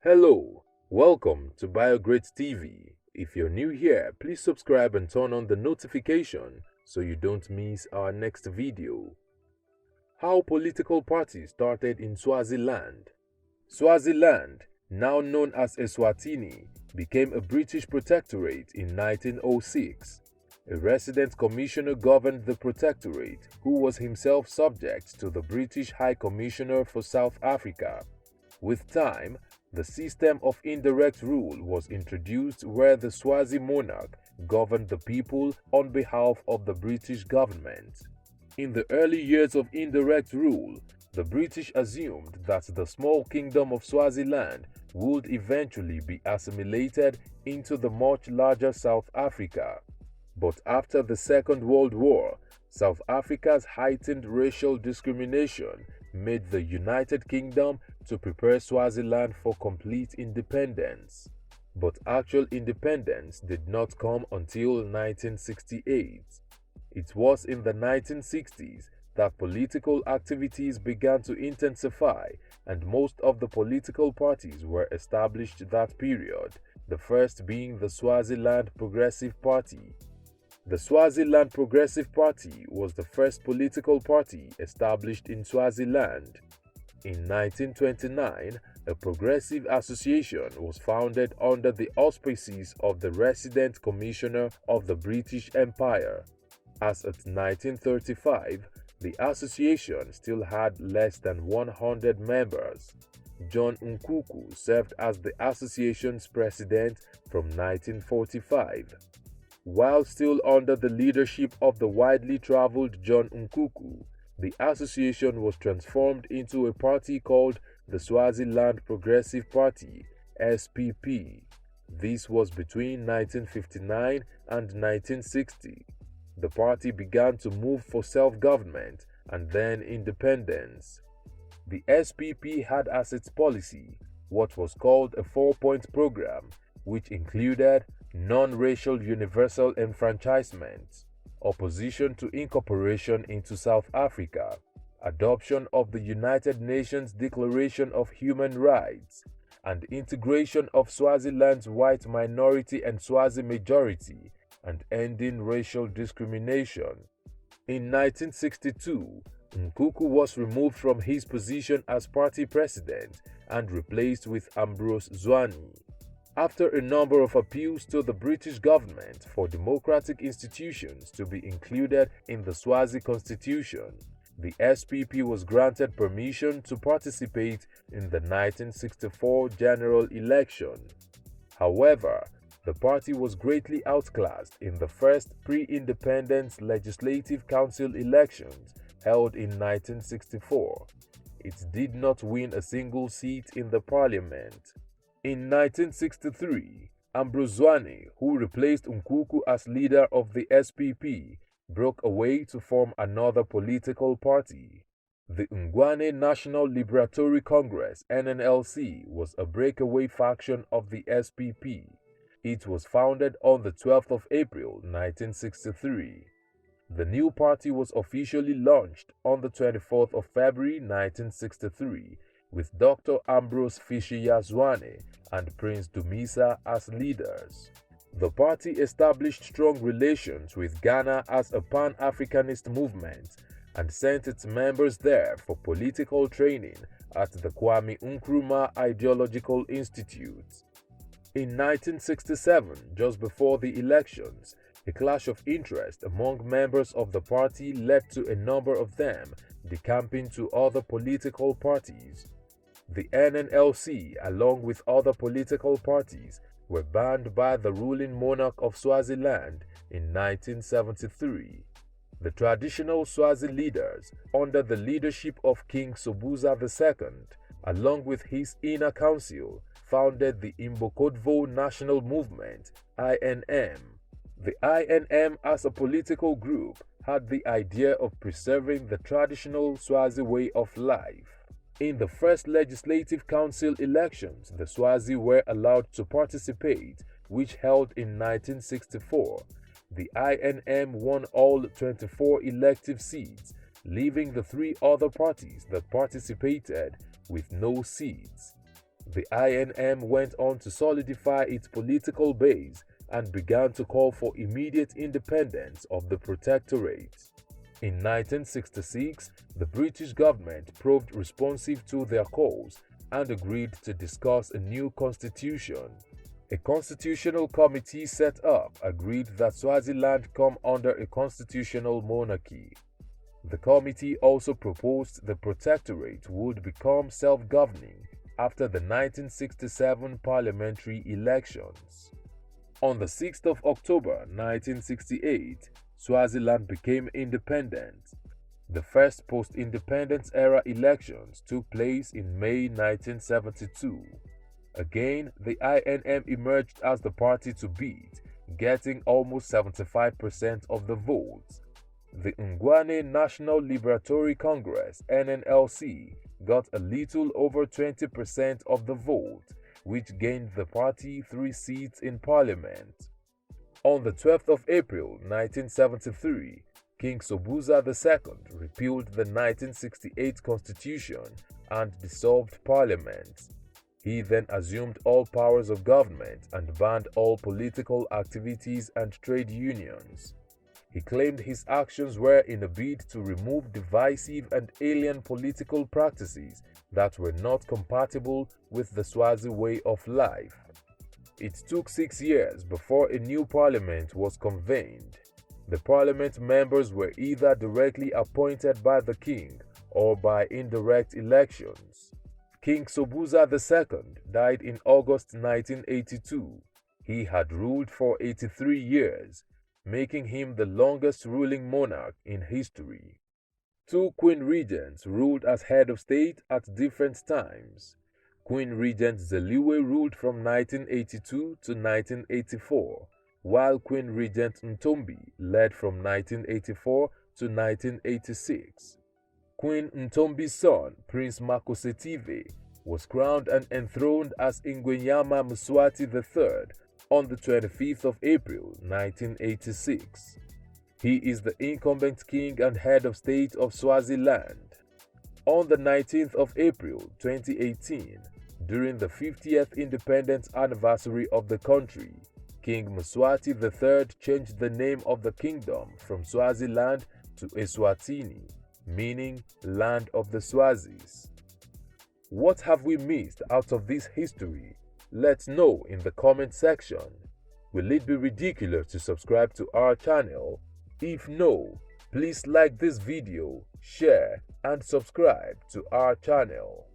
Hello, welcome to BioGreat TV. If you're new here, please subscribe and turn on the notification so you don't miss our next video. How political parties started in Swaziland. Swaziland, now known as Eswatini, became a British protectorate in 1906. A resident commissioner governed the protectorate, who was himself subject to the British High Commissioner for South Africa. With time, the system of indirect rule was introduced where the Swazi Monarch governed the people on behalf of the British government. In the early years of indirect rule, the British assumed that the small kingdom of Swaziland would eventually be assimilated into the much larger South Africa. But after the Second World War, South Africa's heightened racial discrimination made the United Kingdom to prepare Swaziland for complete independence. But actual independence did not come until 1968. It was in the 1960s that political activities began to intensify, and most of the political parties were established that period, the first being the Swaziland Progressive Party. The Swaziland Progressive Party was the first political party established in Swaziland. In 1929, a progressive association was founded under the auspices of the Resident Commissioner of the British Empire. As at 1935, the association still had less than 100 members. John Nquku served as the association's president from 1945. While still under the leadership of the widely traveled John Nquku, the association was transformed into a party called the Swaziland Progressive Party, SPP. This was between 1959 and 1960. The party began to move for self-government and then independence. The SPP had as its policy what was called a four-point program, which included non-racial universal enfranchisement, opposition to incorporation into South Africa, adoption of the United Nations Declaration of Human Rights, and integration of Swaziland's white minority and Swazi majority, and ending racial discrimination. In 1962, Nquku was removed from his position as party president and replaced with Ambrose Zwane. After a number of appeals to the British government for democratic institutions to be included in the Swazi constitution, the SPP was granted permission to participate in the 1964 general election. However, the party was greatly outclassed in the first pre-independence Legislative Council elections held in 1964. It did not win a single seat in the parliament. In 1963, Ambrose Zwane, who replaced Nquku as leader of the SPP, broke away to form another political party. The Ngwane National Liberatory Congress (NNLC) was a breakaway faction of the SPP. It was founded on the 12th of April 1963. The new party was officially launched on the 24th of February 1963 with Dr. Ambrose Fishiya Zwane and Prince Dumisa as leaders. The party established strong relations with Ghana as a Pan-Africanist movement and sent its members there for political training at the Kwame Nkrumah Ideological Institute. In 1967, just before the elections, a clash of interest among members of the party led to a number of them decamping to other political parties. The NNLC, along with other political parties, were banned by the ruling monarch of Swaziland in 1973. The traditional Swazi leaders, under the leadership of King Sobhuza II, along with his inner council, founded the Imbokodvo National Movement, INM. The INM as a political group had the idea of preserving the traditional Swazi way of life. In the first Legislative Council elections, the Swazi were allowed to participate, which held in 1964. The INM won all 24 elective seats, leaving the three other parties that participated with no seats. The INM went on to solidify its political base and began to call for immediate independence of the Protectorate. In 1966, the British government proved responsive to their calls and agreed to discuss a new constitution. A constitutional committee set up agreed that Swaziland come under a constitutional monarchy. The committee also proposed the Protectorate would become self-governing after the 1967 parliamentary elections. On the 6th of October 1968, Swaziland became independent. The first post-independence era elections took place in May 1972. Again, the INM emerged as the party to beat, getting almost 75% of the votes. The Ngwane National Liberatory Congress (NNLC) got a little over 20% of the vote, which gained the party 3 seats in parliament. On the 12th of April 1973, King Sobhuza II repealed the 1968 constitution and dissolved parliament. He then assumed all powers of government and banned all political activities and trade unions. He claimed his actions were in a bid to remove divisive and alien political practices that were not compatible with the Swazi way of life. It took 6 years before a new parliament was convened. The parliament members were either directly appointed by the king or by indirect elections. King Sobhuza II died in August 1982. He had ruled for 83 years, making him the longest ruling monarch in history. 2 queen regents ruled as head of state at different times. Queen Regent Zeliwe ruled from 1982 to 1984, while Queen Regent Ntombi led from 1984 to 1986. Queen Ntombi's son, Prince Makosetive, was crowned and enthroned as Ingwenyama Mswati III on the 25th of April 1986. He is the incumbent king and head of state of Swaziland. On the 19th of April 2018, during the 50th independence anniversary of the country, King Mswati III changed the name of the kingdom from Swaziland to Eswatini, meaning Land of the Swazis. What have we missed out of this history? Let's know in the comment section. Will it be ridiculous to subscribe to our channel? If no, please like this video, share, and subscribe to our channel.